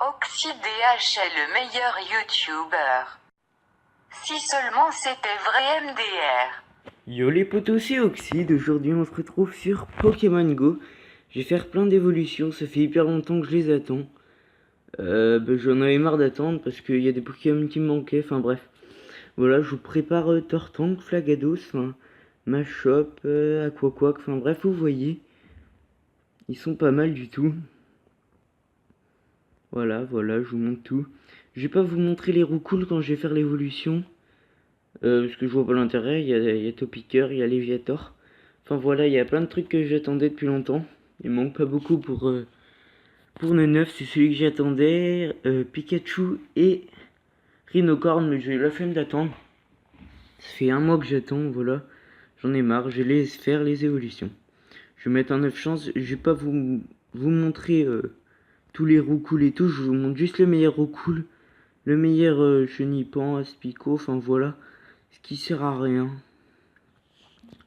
OxyDH est le meilleur youtubeur. Si seulement c'était vrai MDR. Yo les potos, c'est Oxyd. Aujourd'hui on se retrouve sur Pokémon Go. Je vais faire plein d'évolutions, ça fait hyper longtemps que je les attends. J'en avais marre d'attendre parce qu'il y a des Pokémon qui me manquaient, enfin bref. Voilà, je vous prépare Tortank, Flagados, enfin Machop, Aquaquack, enfin bref, vous voyez. Ils sont pas mal du tout. Voilà, je vous montre tout. Je vais pas vous montrer les roucoules quand je vais faire l'évolution. Parce que je vois pas l'intérêt, il y a Topiqueur, il y a Léviator. Enfin voilà, il y a plein de trucs que j'attendais depuis longtemps. Il manque pas beaucoup pour le 9, c'est celui que j'attendais. Pikachu et Rhinocorn, mais j'ai eu la flemme d'attendre. Ça fait un mois que j'attends, voilà. J'en ai marre, je vais les faire les évolutions. Je vais mettre un 9 chances, je vais pas vous montrer tous les roucoules et tout, je vous montre juste le meilleur roucoule. Le meilleur Chenipan, Aspico, enfin voilà. Ce qui sert à rien.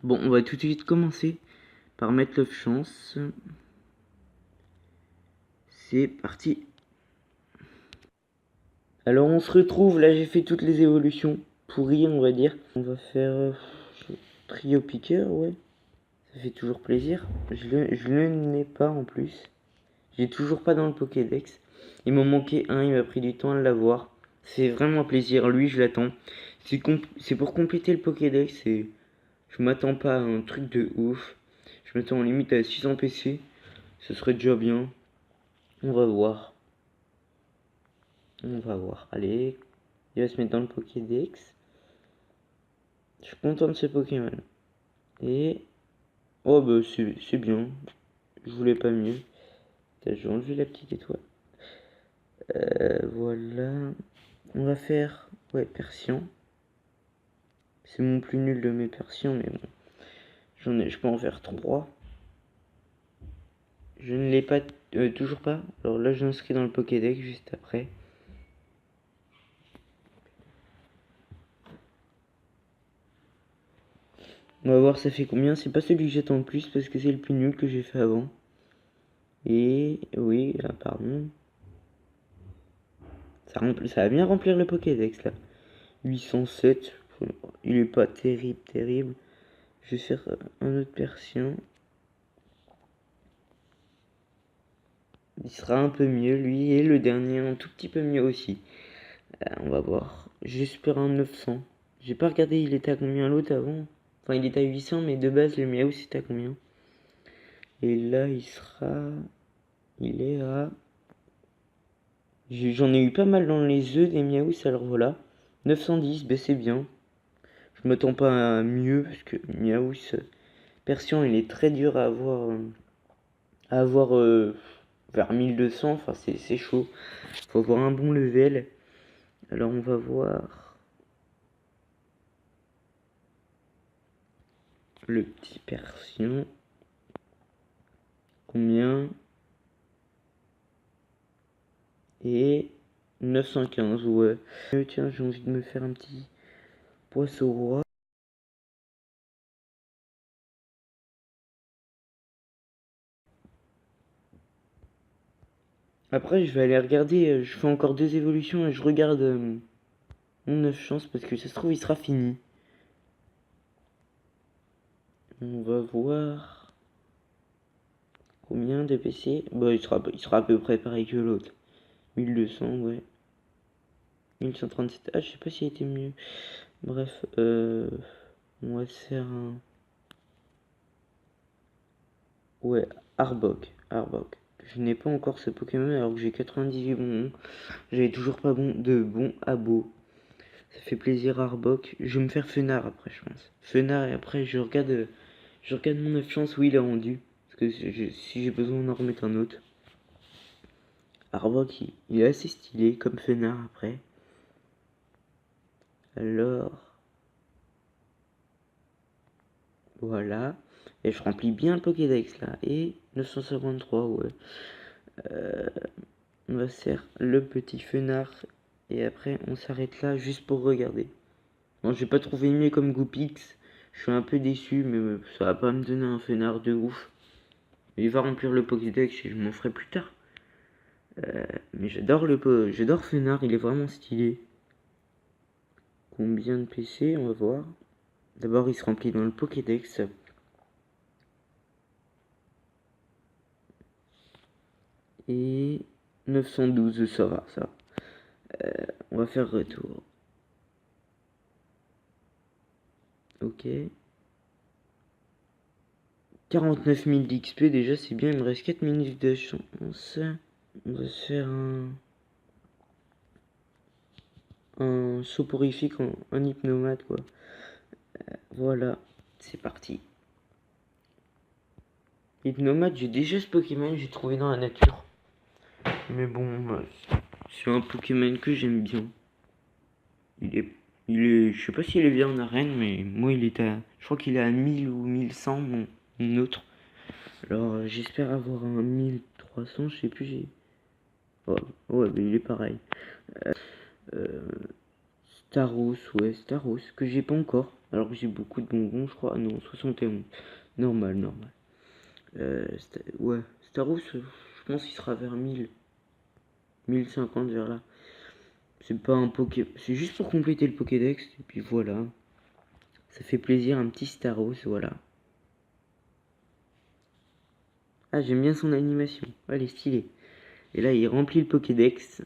Bon, on va tout de suite commencer par mettre l'œuf chance. C'est parti. Alors on se retrouve, là j'ai fait toutes les évolutions pourries on va dire. On va faire trio piqueur, ouais. Ça fait toujours plaisir. Je le n'ai pas en plus. J'ai toujours pas dans le Pokédex. Il m'en manquait un, il m'a pris du temps à l'avoir. C'est vraiment plaisir, lui je l'attends. C'est pour compléter le Pokédex et je m'attends pas à un truc de ouf. Je m'attends en limite à 600 PC. Ce serait déjà bien. On va voir. On va voir. Allez. Il va se mettre dans le Pokédex. Je suis content de ce Pokémon. Et... oh bah c'est bien. Je voulais pas mieux. J'ai enlevé la petite étoile. Voilà. On va faire... ouais, Persian. C'est mon plus nul de mes Persians, mais bon. Je peux en faire 3. Je ne l'ai pas... toujours pas. Alors là, j'inscris dans le Pokédex juste après. On va voir ça fait combien. C'est pas celui que j'attends le plus parce que c'est le plus nul que j'ai fait avant. Et oui, là, pardon. Ça va bien remplir le Pokédex là. 807. Il est pas terrible. Je vais faire un autre Persien. Il sera un peu mieux lui. Et le dernier un tout petit peu mieux aussi. On va voir. J'espère un 900. J'ai pas regardé il était à combien l'autre avant. Enfin il était à 800 mais de base le Miaou c'était à combien. Et là il sera... il est à... j'en ai eu pas mal dans les œufs des Miaou, alors voilà. 910, ben c'est bien. Je m'attends pas à mieux parce que Miaou, Persian il est très dur à avoir vers 1200, enfin c'est chaud. Faut avoir un bon level. Alors on va voir le petit Persian. Combien? Et 915, ouais. Tiens, j'ai envie de me faire un petit poisson roi. Après, je vais aller regarder. Je fais encore 2 évolutions et je regarde mon 9 chances parce que ça se trouve, il sera fini. On va voir combien de PC. Bah, il sera à peu près pareil que l'autre. 1200, ouais. 1137. Ah, je sais pas s'il a été mieux. Bref, on va faire un... ouais, Arbok. Je n'ai pas encore ce Pokémon alors que j'ai 98 bonbons. J'avais toujours pas de bon abo. Ça fait plaisir Arbok. Je vais me faire Fenard après, je pense. Fenard et après je regarde mon 9 chances où il est rendu. Parce que si j'ai besoin d'en remettre un autre. Arbok, il est assez stylé comme Fenard après. Alors... voilà. Et je remplis bien le Pokédex là. Et 953, ouais. On va faire le petit Fenard. Et après on s'arrête là juste pour regarder. Bon, j'ai pas trouvé mieux comme Goopix. Je suis un peu déçu, mais ça va pas me donner un Fenard de ouf. Il va remplir le Pokédex et je m'en ferai plus tard. Mais j'adore Fenard, il est vraiment stylé. Combien de PC, on va voir. D'abord, il se remplit dans le Pokédex. Et 912, ça va, ça. On va faire retour. Ok. 49 000 d'XP, déjà, c'est bien. Il me reste 4 minutes de chance. On va se faire un soporifique en hypnomate, quoi. Voilà, c'est parti. Hypnomate, j'ai déjà ce Pokémon, j'ai trouvé dans la nature. Mais bon, c'est un Pokémon que j'aime bien. Je sais pas s'il est bien en arène, mais moi il est je crois qu'il est à 1000 ou 1100, mon autre. Alors j'espère avoir un 1300, je sais plus, ouais, mais il est pareil. Euh, Staros, ouais, Staros, que j'ai pas encore. Alors que j'ai beaucoup de bonbons, je crois. Ah non, 71. Normal. Ouais, Staros, je pense qu'il sera vers 1000. 1050 vers là. C'est pas un Poké... C'est juste pour compléter le Pokédex. Et puis voilà. Ça fait plaisir, un petit Staros, voilà. Ah, j'aime bien son animation. Ouais, elle est stylée. Et là, il remplit le Pokédex.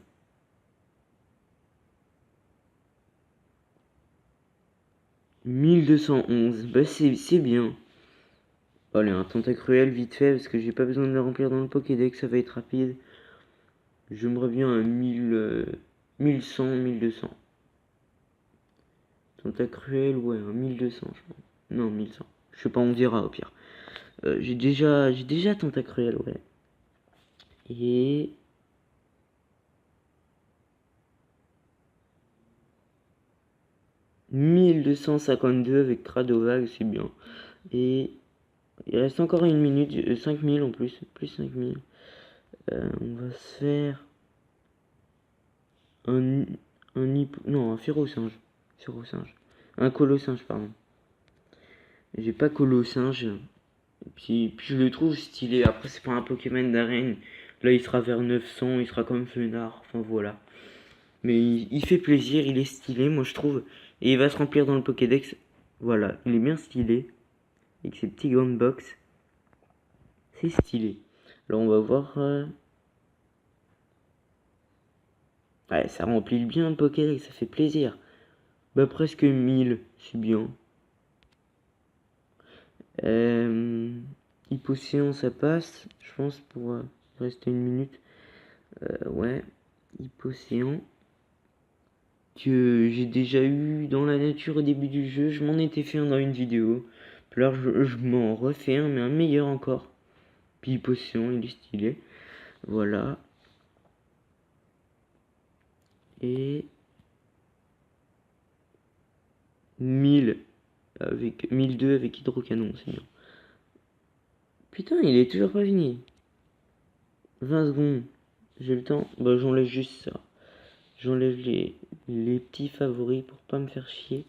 « 1211. Bah, c'est bien. Allez, un Tentacruel vite fait, parce que j'ai pas besoin de le remplir dans le Pokédex, ça va être rapide. J'aimerais bien un 1100, 1200. Tentacruel, ouais, un 1200, je pense. Non, 1100. Je sais pas, on dira au pire. J'ai déjà Tentacruel, ouais. Et... 1252 avec Cradovag, c'est bien. Et il reste encore une minute, 5000 en plus 5000. On va se faire un Férocinge. Un Colosinge, pardon. J'ai pas Colosinge. Puis je le trouve stylé. Après, c'est pas un Pokémon d'arène. Là, il sera vers 900, il sera comme Fenard. Enfin, voilà. Mais il fait plaisir, il est stylé, moi je trouve. Et il va se remplir dans le Pokédex. Voilà, il est bien stylé. Avec ses petits gants de boxe. C'est stylé. Alors, on va voir. Ouais, ça remplit bien le Pokédex, ça fait plaisir. Bah, presque 1000, c'est bien. Hypocéan, ça passe, je pense, pour rester une minute. Ouais, Hypocéan. Que j'ai déjà eu dans la nature au début du jeu. Je m'en étais fait un dans une vidéo. Puis là, je m'en refais un, mais un meilleur encore. Puis Hypocéan, il est stylé. Voilà. Et 1000 avec 1002 avec hydrocanon, c'est bien. Putain, il est toujours pas fini. 20 secondes. J'ai le temps. Bah, j'enlève juste ça. J'enlève les petits favoris pour pas me faire chier.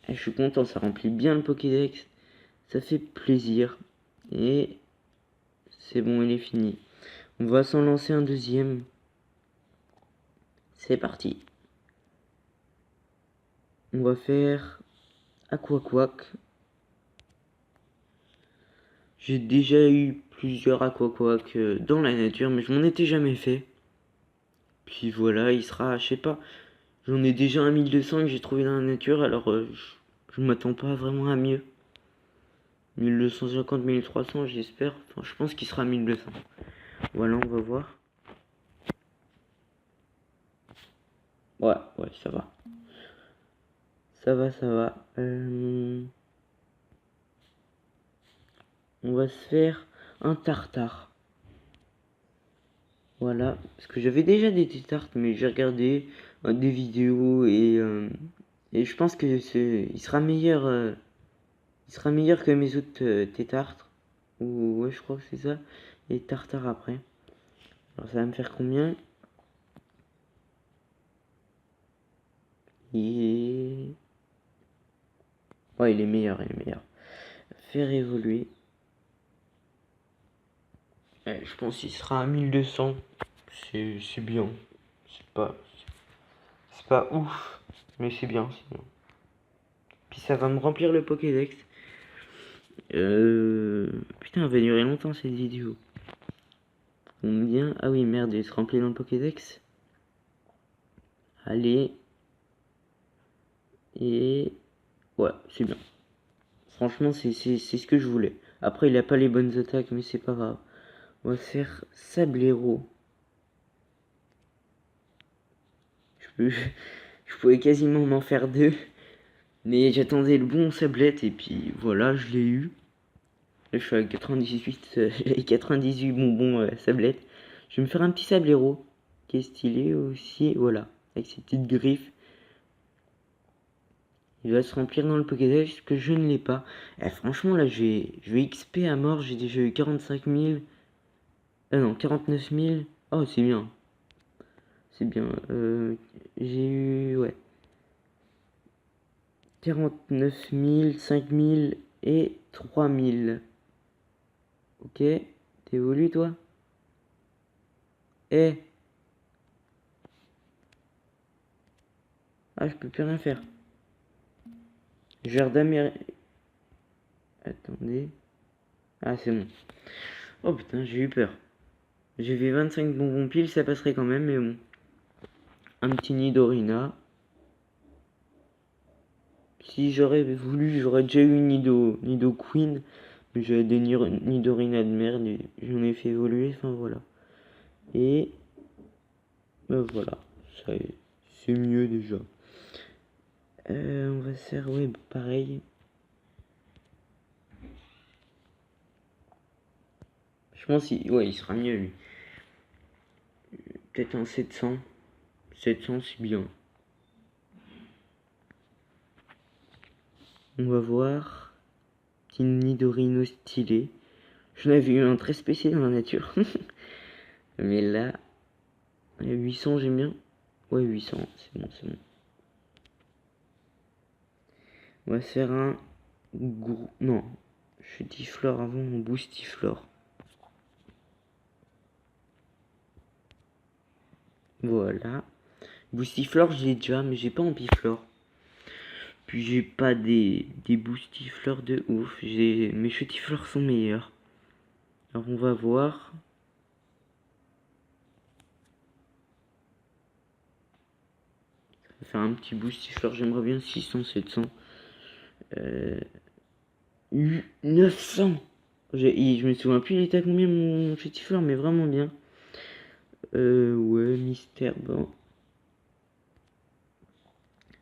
Et je suis content, ça remplit bien le Pokédex. Ça fait plaisir. Et c'est bon, il est fini. On va s'en lancer un deuxième. C'est parti. On va faire Aquaquack. J'ai déjà eu plusieurs Aquaquack dans la nature, mais je m'en étais jamais fait. Puis voilà, il sera, je sais pas, j'en ai déjà un 1200 que j'ai trouvé dans la nature, alors je m'attends pas vraiment à mieux. 1250, 1300, j'espère. Enfin, je pense qu'il sera 1200. Voilà, on va voir. Ouais, ça va. Ça va. On va se faire un tartare. Voilà, parce que j'avais déjà des tartes, mais j'ai regardé des vidéos et je pense que il sera meilleur que mes autres tartes. Ou ouais, je crois que c'est ça. Et tartare après. Alors ça va me faire combien? Et Ouais, il est meilleur, il est meilleur. Faire évoluer. Ouais, je pense qu'il sera à 1200. C'est bien. C'est pas ouf, mais c'est bien, c'est bien. Puis ça va me remplir le Pokédex. Putain, elle va durer longtemps cette vidéo. Combien? Ah oui, merde, il se remplit dans le Pokédex. Allez. Et... ouais, c'est bien. Franchement, c'est ce que je voulais. Après, il a pas les bonnes attaques, mais c'est pas grave. On va faire Sablero. Je pouvais quasiment m'en faire deux. Mais j'attendais le bon sablette et puis voilà, je l'ai eu. Là, je suis à 98 bonbons sablettes. Je vais me faire un petit sablero qui est stylé aussi. Voilà, avec ses petites griffes. Il va se remplir dans le Pokédex que je ne l'ai pas. Franchement, là, je vais XP à mort. J'ai déjà eu 45 000. Ah non, 49 000. Oh, c'est bien. C'est bien. J'ai eu... ouais. 49 000, 5 000 et 3 000. Ok. T'évolues, toi? Eh. Ah, je peux plus rien faire. Jardin. Attendez. Ah, c'est bon. Oh putain, j'ai eu peur. J'ai vu 25 bonbons piles, ça passerait quand même, mais bon. Un petit Nidorina. Si j'aurais voulu, j'aurais déjà eu Nido Queen. Mais j'avais des Nidorina de merde et j'en ai fait évoluer, enfin voilà. Et ben voilà, c'est mieux déjà. On va faire, ouais, pareil. Je pense qu'il ouais, il sera mieux lui. Peut-être un 700. 700 c'est bien. On va voir. Petit Nidorino stylé. J'en avais eu un très spécial dans la nature. Mais là, 800 j'aime bien. Ouais, 800, c'est bon, c'est bon. On va faire un gros... non, Chutiflore avant mon Boostiflore. Voilà. Boostiflore, je l'ai déjà, mais j'ai pas Ampiflore. Puis j'ai pas des Boostiflores de ouf. Mes Chutiflores sont meilleurs. Alors on va voir. On va faire un petit Boostiflore, j'aimerais bien 600, 700. 900. Je me souviens plus il était à combien mon Chutiflore, mais vraiment bien. Ouais, mystère, bon.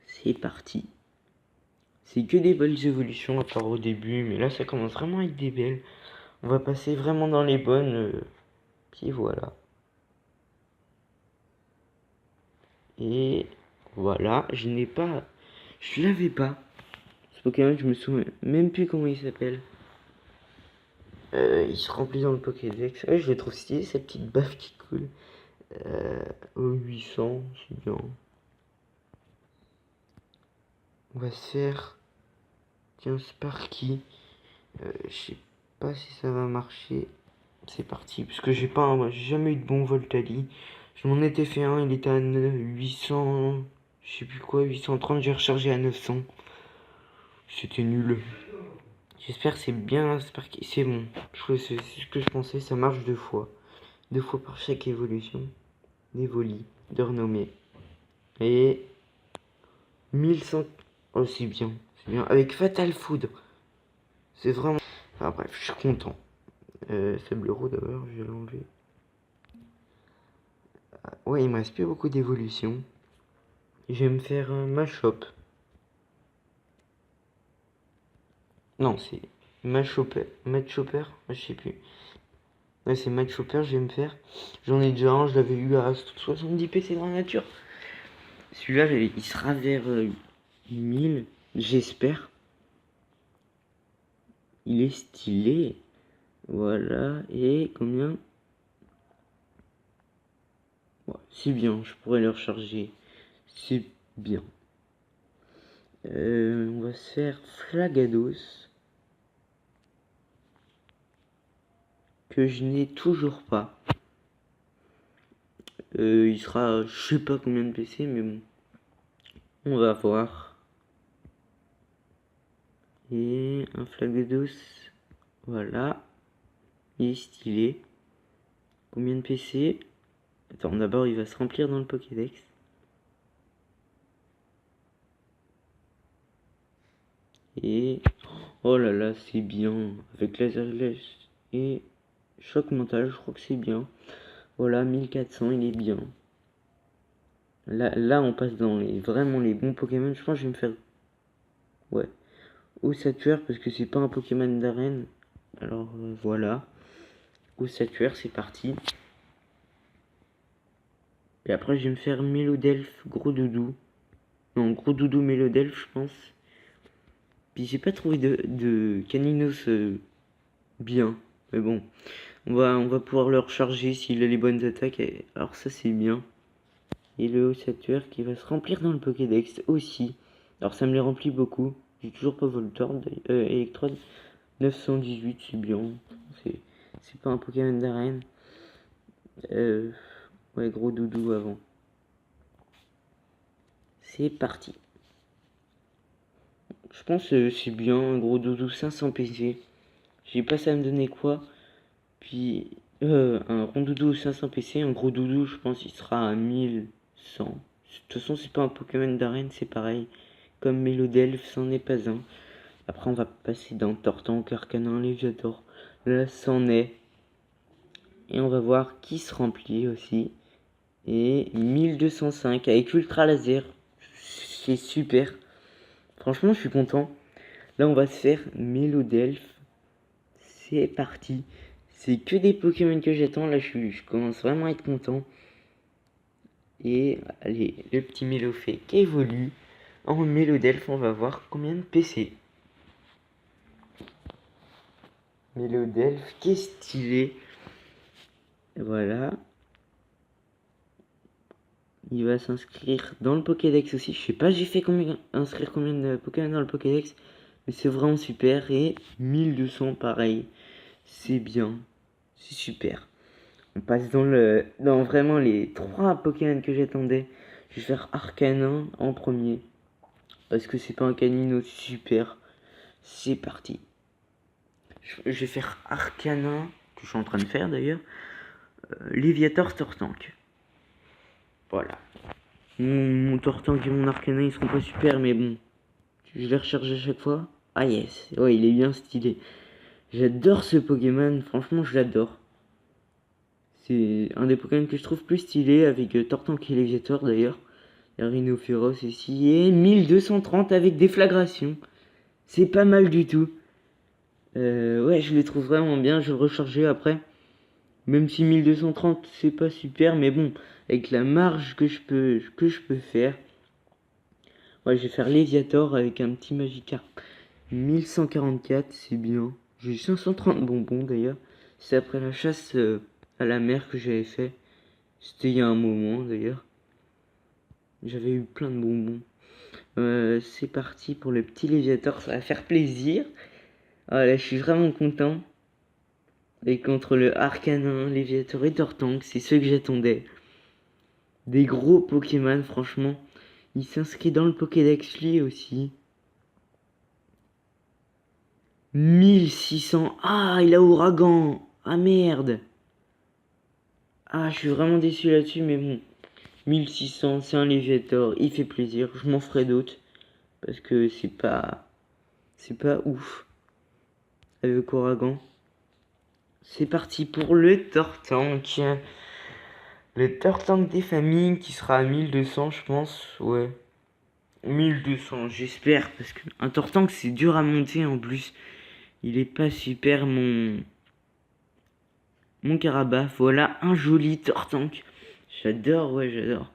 C'est parti. C'est que des belles évolutions à part au début, mais là ça commence vraiment avec des belles. On va passer vraiment dans les bonnes. Puis voilà. Et voilà, je n'ai pas... je l'avais pas. Ce Pokémon, je me souviens même plus comment il s'appelle. Il se remplit dans le Pokédex. Ouais, je le trouve stylé, cette petite baffe qui coule. Au 800, c'est bien. On va se faire... tiens, Sparky. Je sais pas si ça va marcher. C'est parti, parce que j'ai jamais eu de bon Voltali. Je m'en étais fait un, il était à 800, je sais plus quoi, 830, j'ai rechargé à 900. C'était nul. J'espère que c'est bien, c'est bon. C'est ce que je pensais, ça marche 2 fois. 2 fois par chaque évolution. D'évoli, de renommée. Et 1100. Oh, c'est bien, c'est bien. Avec Fatal Food. C'est vraiment... enfin bref, je suis content. Sablero d'abord, je vais l'enlever. Ouais, il me reste plus beaucoup d'évolutions. Je vais me faire un Machop. Non, c'est Match Chopper, je sais plus. Ouais, c'est Match Chopper, je vais me faire. J'en ai déjà un, je l'avais eu à 70 PC dans la nature. Celui-là, il sera vers 1000, j'espère. Il est stylé. Voilà, et combien? Ouais, c'est bien, je pourrais le recharger. C'est bien. On va se faire Flagados. Que je n'ai toujours pas. Il sera je sais pas combien de PC, mais bon. On va voir. Et un Flagados. Voilà. Il est stylé. Combien de PC? Attends, d'abord il va se remplir dans le Pokédex. Et... oh là là, c'est bien. Avec Laser Glace et Choc Mental, je crois que c'est bien. Voilà, 1400, il est bien. Là on passe dans vraiment les bons Pokémon. Je pense que je vais me faire... ouais. Osatuer, parce que c'est pas un Pokémon d'arène. Alors voilà. Osatuer, c'est parti. Et après, je vais me faire Mélodelph, Gros Doudou. Non, Gros Doudou, Mélodelph, je pense. Puis j'ai pas trouvé de Caninos bien. Mais bon, on va pouvoir le recharger s'il a les bonnes attaques. Alors ça, c'est bien. Et le Osatuer qui va se remplir dans le Pokédex aussi. Alors ça me les remplit beaucoup. J'ai toujours pas Voltorb, Electrode. 918, c'est bien. C'est pas un Pokémon d'arène. Ouais, Gros Doudou avant. C'est parti. Je pense que c'est bien, un Gros Doudou 500 PC. J'ai pas ça à me donner quoi. Puis un Rond Doudou 500 PC, un Gros Doudou, je pense il sera à 1100. De toute façon, c'est pas un Pokémon d'arène, c'est pareil. Comme Mélodelph, c'en est pas un. Après, on va passer dans Tortank, Arcanin, Léviator. Là, c'en est. Et on va voir qui se remplit aussi. Et 1205 avec Ultra Laser. C'est super. Franchement, je suis content. Là, on va se faire Mélodelph. C'est parti. C'est que des Pokémon que j'attends. Là, je commence vraiment à être content. Et allez, le petit Mélofée qui évolue. En Mélodelph, on va voir combien de PC. Mélodelph qui est stylé. Voilà. Il va s'inscrire dans le Pokédex aussi. Je sais pas, j'ai fait inscrire combien de Pokémon dans le Pokédex. Mais c'est vraiment super. Et 1200 pareil. C'est bien. C'est super. On passe dans vraiment les 3 Pokémon que j'attendais. Je vais faire Arcanin en premier. Parce que c'est pas un canino super. C'est parti. Je vais faire Arcanin. Que je suis en train de faire d'ailleurs. Léviator Tortank. Voilà. Mon Tortank et mon Arcanin ils seront pas super, mais bon. Je les recharge à chaque fois. Ah yes. Ouais, il est bien stylé. J'adore ce Pokémon. Franchement, je l'adore. C'est un des Pokémon que je trouve plus stylé avec Tortank et Léviator d'ailleurs. Il y a Rhinophéros ici. Et 1230 avec déflagration. C'est pas mal du tout. Ouais, je les trouve vraiment bien. Je vais le recharger après. Même si 1230 c'est pas super, mais bon, avec la marge que je peux faire. Ouais, je vais faire Léviator avec un petit Magikarp. 1144, c'est bien. J'ai eu 530 bonbons d'ailleurs. C'est après la chasse à la mer que j'avais fait. C'était il y a un moment d'ailleurs. J'avais eu plein de bonbons. C'est parti pour le petit Léviator, ça va faire plaisir. Voilà, je suis vraiment content. Et contre le Arcanin, Léviator et Tortank, c'est ceux que j'attendais. Des gros Pokémon, franchement. Il s'inscrit dans le Pokédex lui aussi. 1600. Ah, il a Ouragan. Ah merde. Ah, je suis vraiment déçu là-dessus, mais bon. 1600, c'est un Léviator, il fait plaisir. Je m'en ferai d'autres. Parce que c'est pas ouf. Avec Ouragan. C'est parti pour le Tortank. Le Tortank des familles qui sera à 1200, je pense. Ouais. 1200, j'espère. Parce qu'un Tortank, c'est dur à monter en plus. Il est pas super, mon Carabat. Voilà un joli Tortank. J'adore, ouais, j'adore.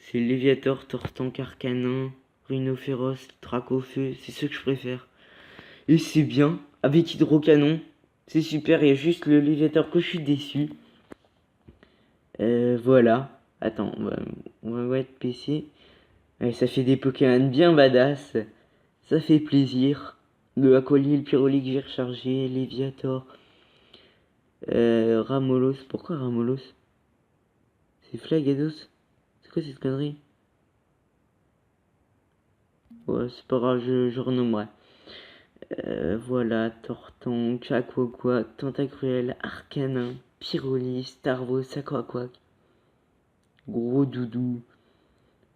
C'est Léviator, Tortank, Arcanin, Rhinophéros, Dracofeu. C'est ceux que je préfère. Et c'est bien. Avec Hydrocanon. C'est super. Il y a juste le Léviator que je suis déçu. Voilà. Attends, on va être PC. Et ça fait des Pokémon bien badass. Ça fait plaisir. Le Aqualier, le Pyrolique, j'ai rechargé. Léviator. Ramolos. Pourquoi Ramolos? C'est Flagados? C'est quoi cette connerie? Ouais, c'est pas grave, je renommerai. Voilà, Tortank, Aquaquack, Tentacruel, Arcanin, Pyroli, Starvos, Aquaquack, Gros Doudou,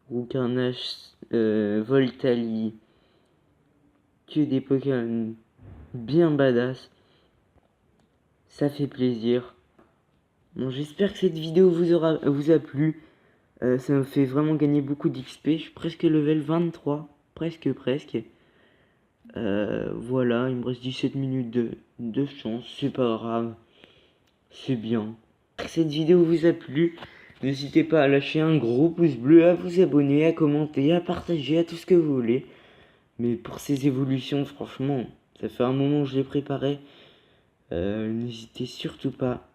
Roucarnache, Voltali. Que des Pokémon bien badass. Ça fait plaisir. Bon, j'espère que cette vidéo vous a plu. Ça me fait vraiment gagner beaucoup d'XP. Je suis presque level 23. Presque. Voilà, il me reste 17 minutes de chance. C'est pas grave. C'est bien. Cette vidéo vous a plu. N'hésitez pas à lâcher un gros pouce bleu, à vous abonner, à commenter, à partager, à tout ce que vous voulez. Mais pour ces évolutions, franchement, ça fait un moment que je les préparais. N'hésitez surtout pas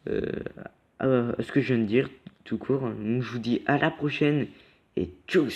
à ce que je viens de dire, tout court. Donc je vous dis à la prochaine et tchuss!